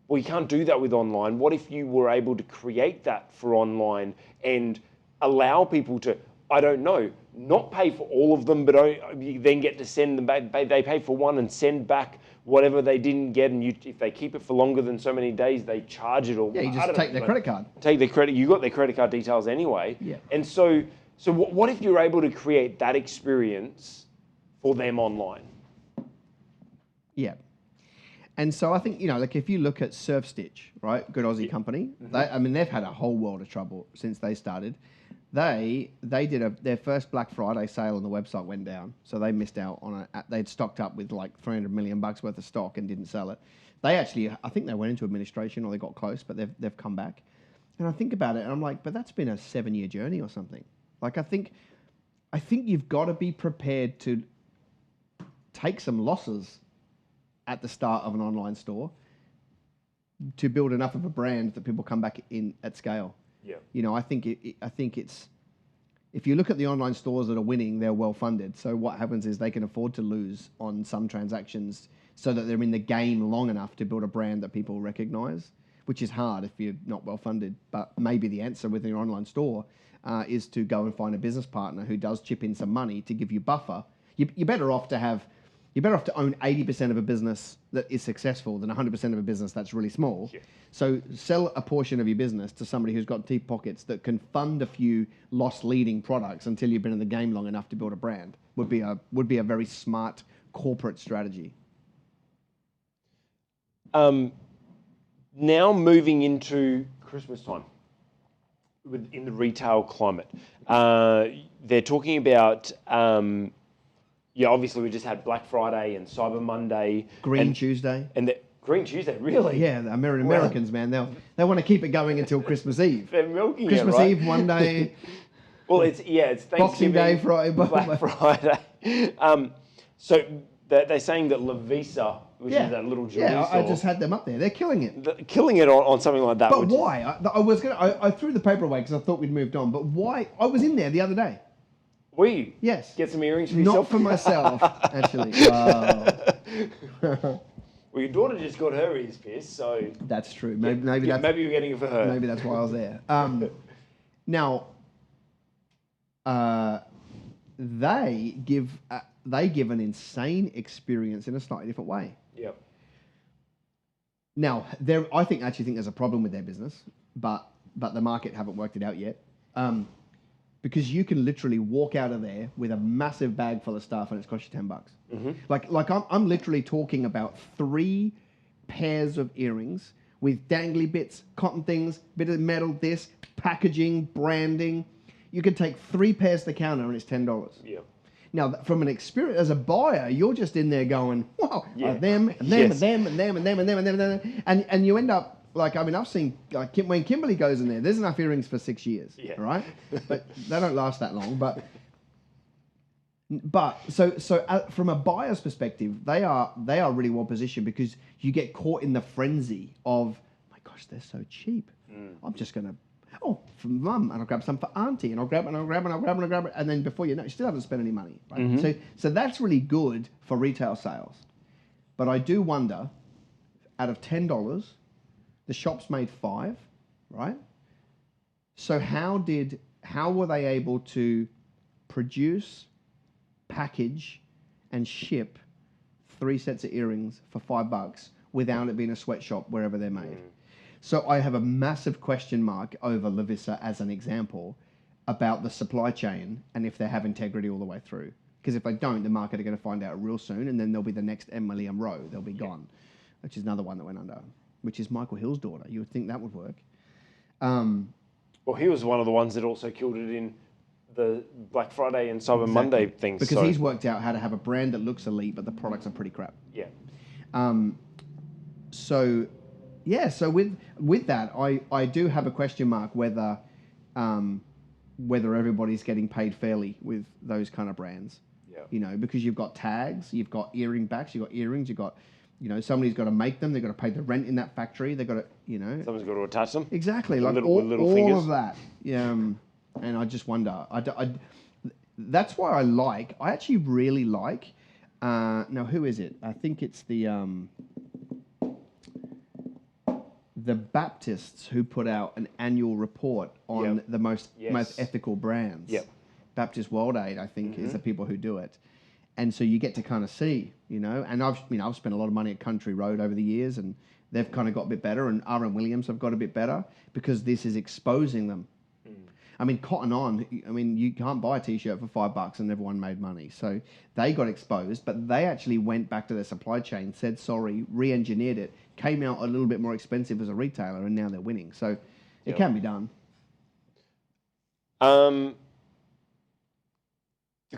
[SPEAKER 2] Well, you can't do that with online. What if you were able to create that for online and allow people to, I don't know, not pay for all of them, but you then get to send them back. They pay for one and send back whatever they didn't get, and if they keep it for longer than so many days, they charge it. Or
[SPEAKER 1] yeah, you just take their credit card.
[SPEAKER 2] Take their credit. You got their credit card details anyway.
[SPEAKER 1] Yeah.
[SPEAKER 2] And so what if you're able to create that experience for them online?
[SPEAKER 1] Yeah. And so I think, if you look at Surf Stitch, right, good Aussie company, they've had a whole world of trouble since they started. They did their first Black Friday sale on the website went down, so they missed out on it. They'd stocked up with like $300 million worth of stock and didn't sell it. They actually, I think they went into administration or they got close, but they've come back. And I think about it, and I'm like, but that's been a 7-year journey or something. Like I think you've got to be prepared to take some losses at the start of an online store to build enough of a brand that people come back in at scale.
[SPEAKER 2] Yeah.
[SPEAKER 1] I think it's, if you look at the online stores that are winning, they're well funded. So what happens is they can afford to lose on some transactions so that they're in the game long enough to build a brand that people recognize, which is hard if you're not well funded. But maybe the answer with your online store is to go and find a business partner who does chip in some money to give you buffer. You're better off to own 80% of a business that is successful than 100% of a business that's really small.
[SPEAKER 2] Yeah.
[SPEAKER 1] So sell a portion of your business to somebody who's got deep pockets that can fund a few loss-leading products until you've been in the game long enough to build a brand. Would be a very smart corporate strategy.
[SPEAKER 2] Now moving into Christmas time in the retail climate, they're talking about. Obviously we just had Black Friday and Cyber Monday.
[SPEAKER 1] Green Tuesday.
[SPEAKER 2] And Green Tuesday, really?
[SPEAKER 1] Yeah, the Americans, man, they want to keep it going until Christmas Eve.
[SPEAKER 2] They're milking
[SPEAKER 1] Christmas
[SPEAKER 2] it, right?
[SPEAKER 1] Eve, one day.
[SPEAKER 2] Well, it's Thanksgiving.
[SPEAKER 1] Boxing Day, Friday.
[SPEAKER 2] Black Friday. So they're saying that Lavisa, which is that little jewelry store.
[SPEAKER 1] I just had them up there. They're killing it.
[SPEAKER 2] Killing it on something like that.
[SPEAKER 1] But why? I threw the paper away because I thought we'd moved on. But why? I was in there the other day.
[SPEAKER 2] Were you?
[SPEAKER 1] Yes.
[SPEAKER 2] Get some earrings for yourself?
[SPEAKER 1] Not for myself, actually.
[SPEAKER 2] Well, your daughter just got her ears pierced, so...
[SPEAKER 1] That's true.
[SPEAKER 2] Maybe you're getting it for her.
[SPEAKER 1] Maybe that's why I was there. Now, they give an insane experience in a slightly different way.
[SPEAKER 2] Yep.
[SPEAKER 1] Now, I actually think there's a problem with their business, but the market haven't worked it out yet. Because you can literally walk out of there with a massive bag full of stuff and it's cost you $10. Mm-hmm. Like I'm literally talking about 3 pairs of earrings with dangly bits, cotton things, bit of metal, this, packaging, branding. You can take 3 pairs to the counter and it's $10.
[SPEAKER 2] Yeah.
[SPEAKER 1] Now, from an experience as a buyer, you're just in there going, wow, them and them,
[SPEAKER 2] Yes.
[SPEAKER 1] and them and them and them and them and them and them, and you end up. I've seen when Kimberly goes in there's enough earrings for 6 years, right? But they don't last that long. But from a buyer's perspective, they are really well positioned because you get caught in the frenzy of, my gosh, they're so cheap. I'm just gonna, for mum, and I'll grab some for auntie, and I'll grab it, and then before you know, you still haven't spent any money, right? Mm-hmm. So that's really good for retail sales. But I do wonder, out of $10. The shop's made 5, right? So how were they able to produce, package, and ship 3 sets of earrings for $5 without it being a sweatshop wherever they're made. So I have a massive question mark over Lovisa as an example about the supply chain and if they have integrity all the way through. Because if they don't, the market are going to find out real soon, and then there'll be the next Emily and Rowe. They'll be gone, which is another one that went under, which is Michael Hill's daughter. You would think that would work.
[SPEAKER 2] Well, he was one of the ones that also killed it in the Black Friday and Cyber Monday things.
[SPEAKER 1] Because he's worked out how to have a brand that looks elite, but the products are pretty crap.
[SPEAKER 2] Yeah.
[SPEAKER 1] So with that, I do have a question mark whether everybody's getting paid fairly with those kind of brands.
[SPEAKER 2] Yeah.
[SPEAKER 1] You know, because you've got tags, you've got earring backs, you've got earrings, you've got, you know, somebody's got to make them, they've got to pay the rent in that factory, they've got to, you know.
[SPEAKER 2] Someone's got to attach them.
[SPEAKER 1] Exactly,
[SPEAKER 2] with
[SPEAKER 1] like
[SPEAKER 2] little
[SPEAKER 1] all
[SPEAKER 2] fingers.
[SPEAKER 1] of that. Yeah, and I just wonder. That's why I actually really like, now who is it? I think it's the Baptists who put out an annual report on the most ethical brands.
[SPEAKER 2] Yep.
[SPEAKER 1] Baptist World Aid, I think, is the people who do it. And so you get to kind of see, you know, and I've spent a lot of money at Country Road over the years, and they've kind of got a bit better, and R.M. Williams have got a bit better because this is exposing them. I mean, Cotton On, I mean, you can't buy a T-shirt for $5 and everyone made money. So they got exposed, but they actually went back to their supply chain, said sorry, re-engineered it, came out a little bit more expensive as a retailer, and now they're winning. So it can be done.
[SPEAKER 2] The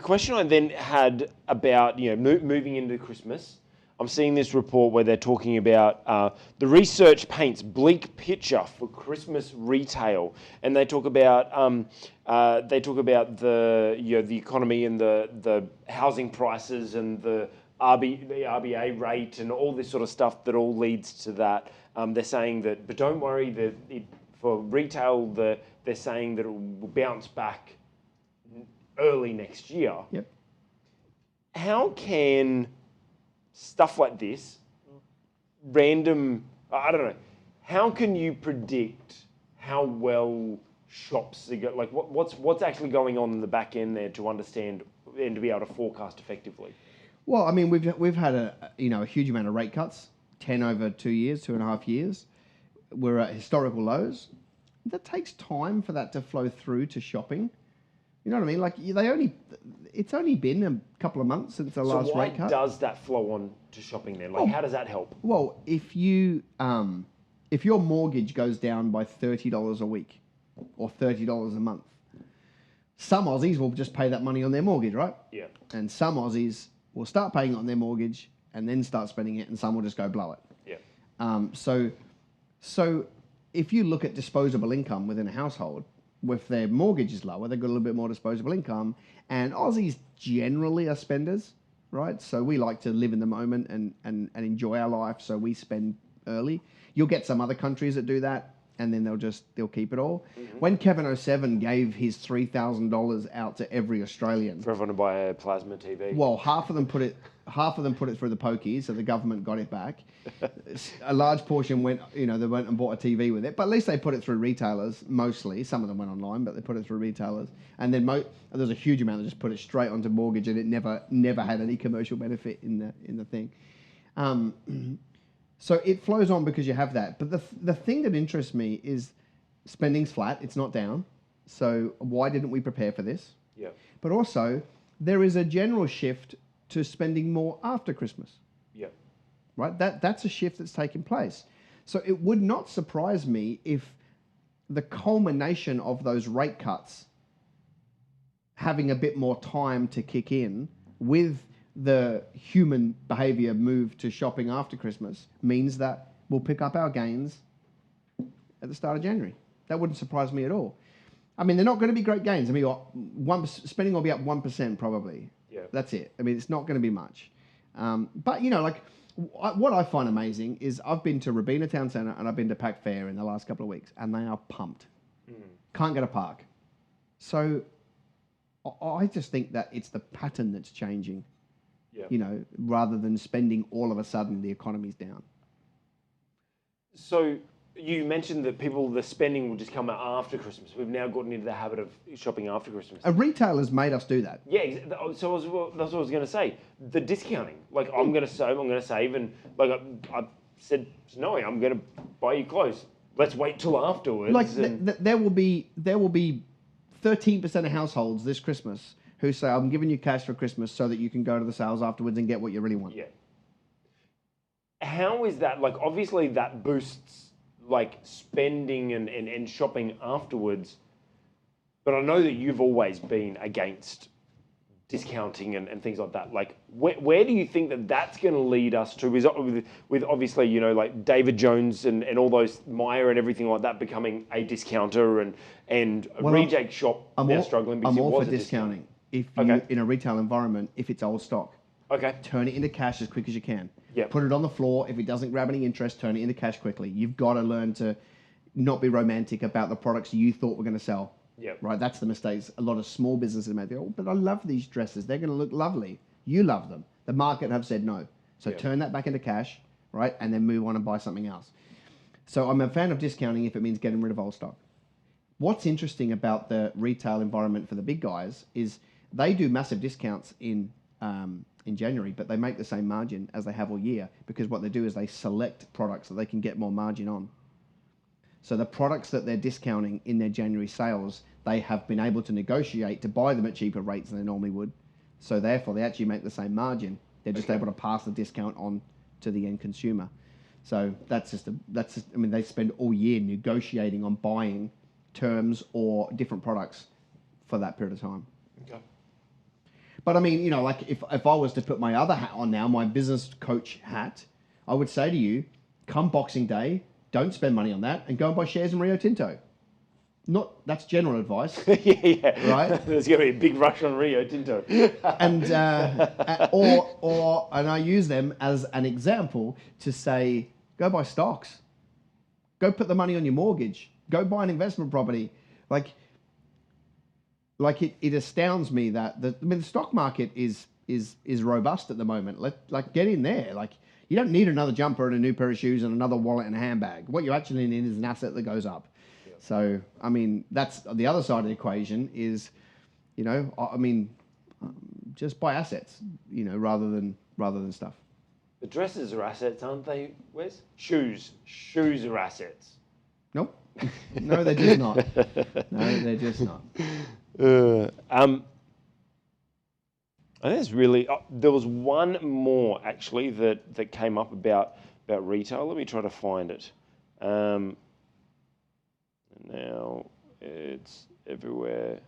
[SPEAKER 2] question I then had about, you know, moving into Christmas, I'm seeing this report where they're talking about the research paints bleak picture for Christmas retail, and they talk about the, you know, the economy and the housing prices and the RBA rate and all this sort of stuff that all leads to that. They're saying that, but don't worry, for retail, they're saying that it will bounce back early next year.
[SPEAKER 1] Yep.
[SPEAKER 2] How can stuff like this, random, I don't know, how can you predict how well shops are going? Like, what's actually going on in the back end there to understand and to be able to forecast effectively?
[SPEAKER 1] Well, I mean, we've had a huge amount of rate cuts, 10 over 2 years, 2.5 years. We're at historical lows. That takes time for that to flow through to shopping. You know what I mean? Like it's only been a couple of months since the last rate cut.
[SPEAKER 2] So why does that flow on to shopping then? Like, how does that help?
[SPEAKER 1] Well, if your mortgage goes down by $30 a week or $30 a month, some Aussies will just pay that money on their mortgage, right?
[SPEAKER 2] Yeah.
[SPEAKER 1] And some Aussies will start paying it on their mortgage and then start spending it, and some will just go blow it.
[SPEAKER 2] Yeah.
[SPEAKER 1] So if you look at disposable income within a household, if their mortgage is lower, they've got a little bit more disposable income. And Aussies generally are spenders, right? So we like to live in the moment and enjoy our life, so we spend early. You'll get some other countries that do that, and then they'll keep it all. Mm-hmm. When Kevin 07 gave his $3,000 out to every Australian
[SPEAKER 2] for everyone to buy a plasma TV.
[SPEAKER 1] Well, half of them put it through the pokies, so the government got it back. A large portion went, they went and bought a TV with it, but at least they put it through retailers, mostly. Some of them went online, but they put it through retailers. And then there's a huge amount that just put it straight onto mortgage, and it never had any commercial benefit in the thing. So it flows on because you have that. But the thing that interests me is spending's flat, it's not down. So why didn't we prepare for this?
[SPEAKER 2] Yeah.
[SPEAKER 1] But also, there is a general shift to spending more after Christmas.
[SPEAKER 2] Yeah.
[SPEAKER 1] Right? That's a shift that's taken place. So it would not surprise me if the culmination of those rate cuts having a bit more time to kick in with the human behavior move to shopping after Christmas means that we'll pick up our gains at the start of January. That wouldn't surprise me at all. I mean, they're not going to be great gains. I mean, spending will be up 1% probably.
[SPEAKER 2] Yeah.
[SPEAKER 1] That's it. I mean, it's not going to be much. But, what I find amazing is I've been to Robina Town Centre and I've been to Pack Fair in the last couple of weeks, and they are pumped. Can't get a park. So I just think that it's the pattern that's changing, rather than spending all of a sudden the economy's down.
[SPEAKER 2] So you mentioned that the spending will just come after Christmas. We've now gotten into the habit of shopping after Christmas.
[SPEAKER 1] A retailer's made us do that.
[SPEAKER 2] Yeah, so that's what I was going to say. The discounting, like I'm going to save, and like said, "No, I'm going to buy you clothes. Let's wait till afterwards."
[SPEAKER 1] Like there will be 13% of households this Christmas who say, "I'm giving you cash for Christmas so that you can go to the sales afterwards and get what you really want."
[SPEAKER 2] Yeah. How is that? Like, obviously that boosts like spending and shopping afterwards. But I know that you've always been against discounting and things like that. Like, where do you think that that's going to lead us to? With obviously, you know, like David Jones and all those Myer and everything like that becoming a discounter and a reject shop now struggling because
[SPEAKER 1] I'm all
[SPEAKER 2] it was
[SPEAKER 1] for
[SPEAKER 2] a
[SPEAKER 1] discounting. If you in a retail environment, if it's old stock,
[SPEAKER 2] okay,
[SPEAKER 1] turn it into cash as quick as you can.
[SPEAKER 2] Yep.
[SPEAKER 1] Put it on the floor. If it doesn't grab any interest, turn it into cash quickly. You've got to learn to not be romantic about the products you thought were going to sell.
[SPEAKER 2] Yep.
[SPEAKER 1] Right, that's the mistakes a lot of small businesses make. They go, "Oh, but I love these dresses. They're going to look lovely." You love them. The market have said no. So turn that back into cash, right, and then move on and buy something else. So I'm a fan of discounting if it means getting rid of old stock. What's interesting about the retail environment for the big guys is they do massive discounts in January, but they make the same margin as they have all year because what they do is they select products that they can get more margin on. So the products that they're discounting in their January sales, they have been able to negotiate to buy them at cheaper rates than they normally would. So therefore, they actually make the same margin. They're just able to pass the discount on to the end consumer. So that's just, I mean, they spend all year negotiating on buying terms or different products for that period of time.
[SPEAKER 2] Okay.
[SPEAKER 1] But I mean, you know, like if I was to put my other hat on now, my business coach hat, I would say to you, come Boxing Day, don't spend money on that and go and buy shares in Rio Tinto. That's general advice.
[SPEAKER 2] yeah.
[SPEAKER 1] Right?
[SPEAKER 2] There's going to be a big rush on Rio Tinto.
[SPEAKER 1] And and I use them as an example to say, go buy stocks. Go put the money on your mortgage. Go buy an investment property. Like it astounds me that the stock market is robust at the moment. Get in there. Like, you don't need another jumper and a new pair of shoes and another wallet and a handbag. What you actually need is an asset that goes up. Yeah. So, I mean, that's the other side of the equation is, you know, I mean, just buy assets, you know, rather than stuff.
[SPEAKER 2] The dresses are assets, aren't they, Wes? Shoes are assets.
[SPEAKER 1] Nope. No, they're just not. No, they're just not.
[SPEAKER 2] I think it's really. There was one more actually that came up about retail. Let me try to find it. Now it's everywhere.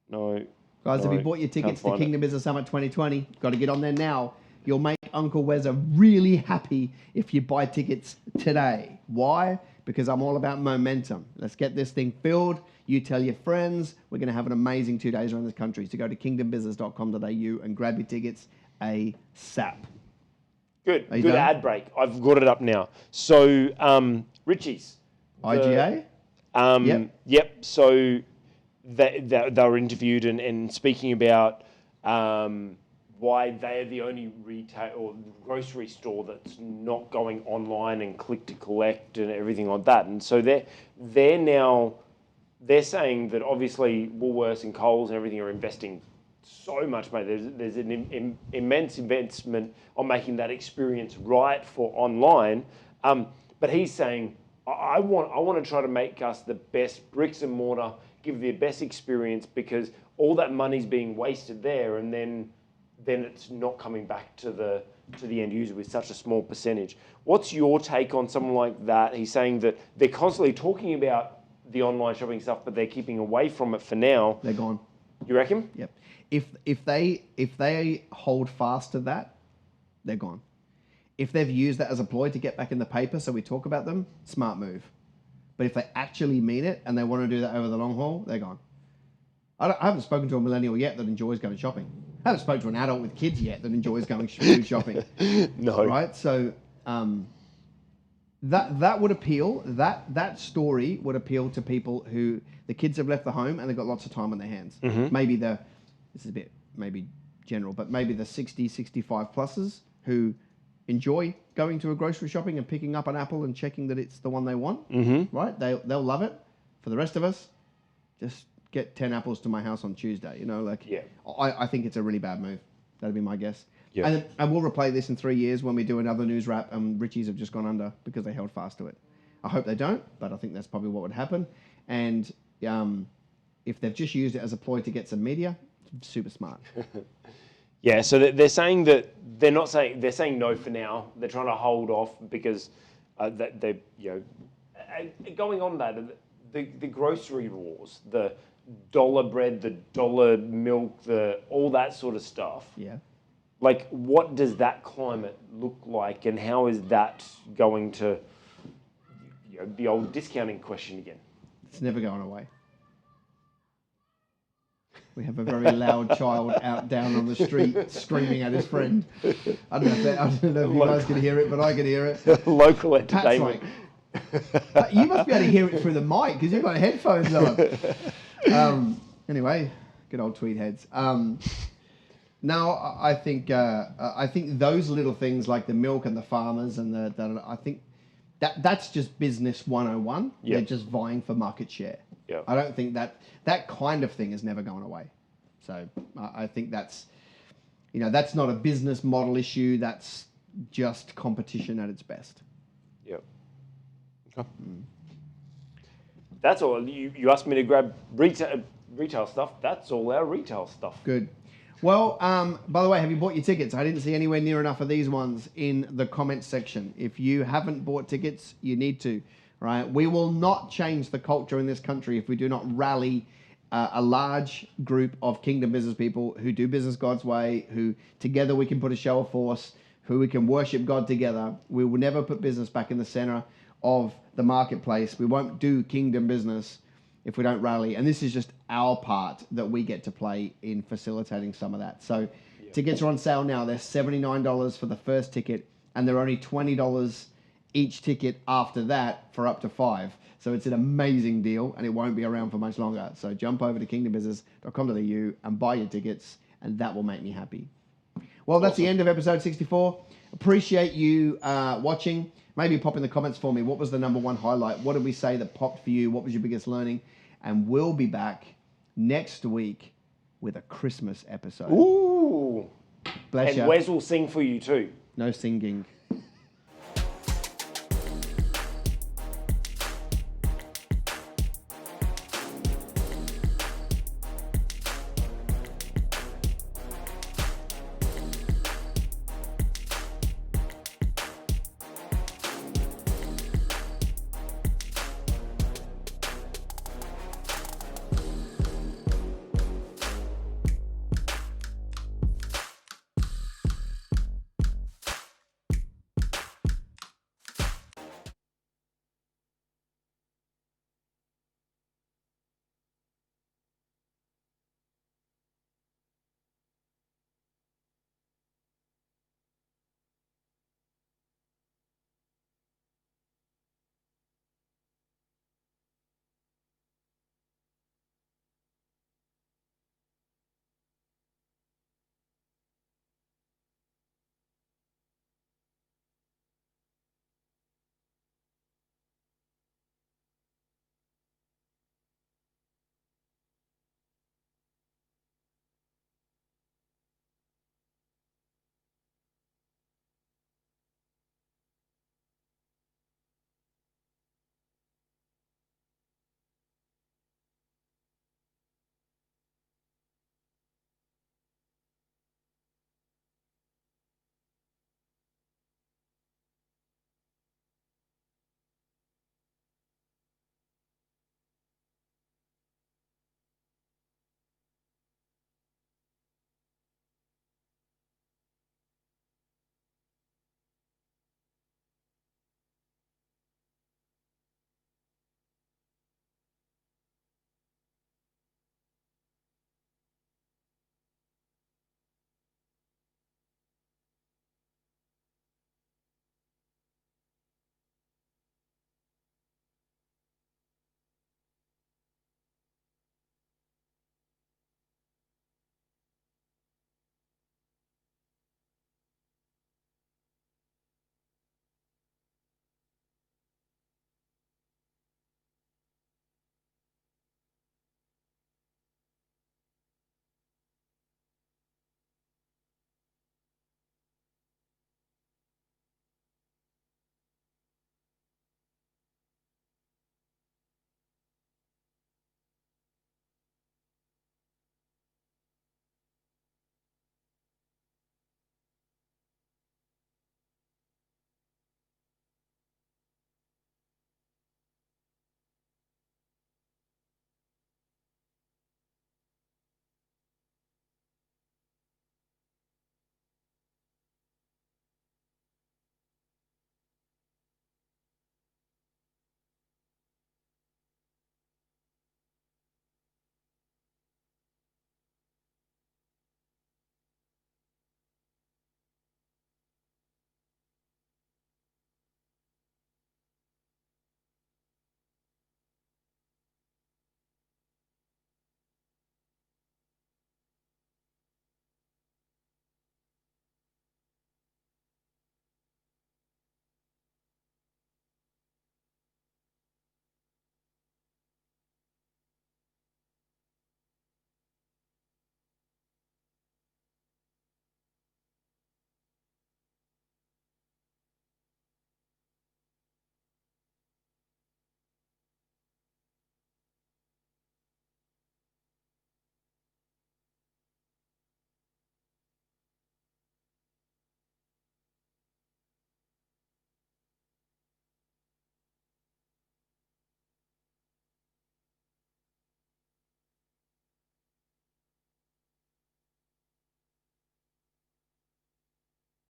[SPEAKER 2] No.
[SPEAKER 1] Guys, if you bought your tickets to Kingdom Business Summit 2020, got to get on there now. You'll make Uncle Wez really happy if you buy tickets today. Why? Because I'm all about momentum. Let's get this thing filled. You tell your friends. We're going to have an amazing 2 days around this country. So go to kingdombusiness.com.au and grab your tickets ASAP.
[SPEAKER 2] Good. Good ad break. I've got it up now. So, Richie's.
[SPEAKER 1] IGA?
[SPEAKER 2] Yep. So they were interviewed and speaking about why they are the only retail or grocery store that's not going online and click to collect and everything like that. And so they're saying that obviously Woolworths and Coles and everything are investing so much money. There's an immense investment on making that experience right for online. But he's saying, I want to try to make us the best bricks and mortar, give the best experience, because all that money's being wasted there, and then it's not coming back to the end user with such a small percentage. What's your take on someone like that? He's saying that they're constantly talking about the online shopping stuff, but they're keeping away from it for now.
[SPEAKER 1] They're gone.
[SPEAKER 2] You reckon?
[SPEAKER 1] Yep. If they hold fast to that, they're gone. If they've used that as a ploy to get back in the paper so we talk about them, smart move. But if they actually mean it and they want to do that over the long haul, they're gone. I haven't spoken to a millennial yet that enjoys going shopping. I haven't spoken to an adult with kids yet that enjoys going food shopping.
[SPEAKER 2] No.
[SPEAKER 1] Right? So that would appeal. That story would appeal to people who the kids have left the home and they've got lots of time on their hands. Mm-hmm. Maybe this is a bit maybe general, but maybe the 60, 65 pluses who enjoy going to a grocery shopping and picking up an apple and checking that it's the one they want. Mm-hmm. Right? They'll love it. For the rest of us, just get 10 apples to my house on Tuesday. You know, like, yeah. I think it's a really bad move. That'd be my guess.
[SPEAKER 2] Yeah.
[SPEAKER 1] And we'll replay this in 3 years when we do another news wrap and Richie's have just gone under because they held fast to it. I hope they don't, but I think that's probably what would happen. And if they've just used it as a ploy to get some media, super smart.
[SPEAKER 2] Yeah, so they're saying that they're saying no for now. They're trying to hold off because they going on that the grocery wars, the dollar bread, the dollar milk, all that sort of stuff.
[SPEAKER 1] Yeah.
[SPEAKER 2] Like, what does that climate look like, and how is that going to the old discounting question again?
[SPEAKER 1] It's never going away. We have a very loud child out down on the street screaming at his friend. I don't know if you guys can hear it, but I can hear it.
[SPEAKER 2] Local entertainment.
[SPEAKER 1] Like, you must be able to hear it through the mic because you've got headphones on. Anyway, good old tweed heads. Now I think those little things like the milk and the farmers and I think that's just business 101.
[SPEAKER 2] Yeah.
[SPEAKER 1] They're just vying for market share.
[SPEAKER 2] Yeah.
[SPEAKER 1] I don't think that kind of thing is never going away. So I think that's not a business model issue. That's just competition at its best.
[SPEAKER 2] Yep. Okay. That's all. You asked me to grab retail stuff. That's all our retail stuff.
[SPEAKER 1] Good. Well, by the way, have you bought your tickets? I didn't see anywhere near enough of these ones in the comments section. If you haven't bought tickets, you need to. Right? We will not change the culture in this country if we do not rally a large group of kingdom business people who do business God's way, who together we can put a show of force, who we can worship God together. We will never put business back in the center of the marketplace. We won't do kingdom business if we don't rally. And this is just our part that we get to play in facilitating some of that. So tickets are on sale now. They're $79 for the first ticket, and they're only $20 each ticket after that for up to 5. So it's an amazing deal, and it won't be around for much longer. So jump over to kingdombusiness.com.au and buy your tickets, and that will make me happy. Well, that's the end of episode 64. Appreciate you watching. Maybe pop in the comments for me. What was the number one highlight? What did we say that popped for you? What was your biggest learning? And we'll be back next week with a Christmas episode.
[SPEAKER 2] Ooh.
[SPEAKER 1] Bless you.
[SPEAKER 2] And Wez will sing for you too.
[SPEAKER 1] No singing.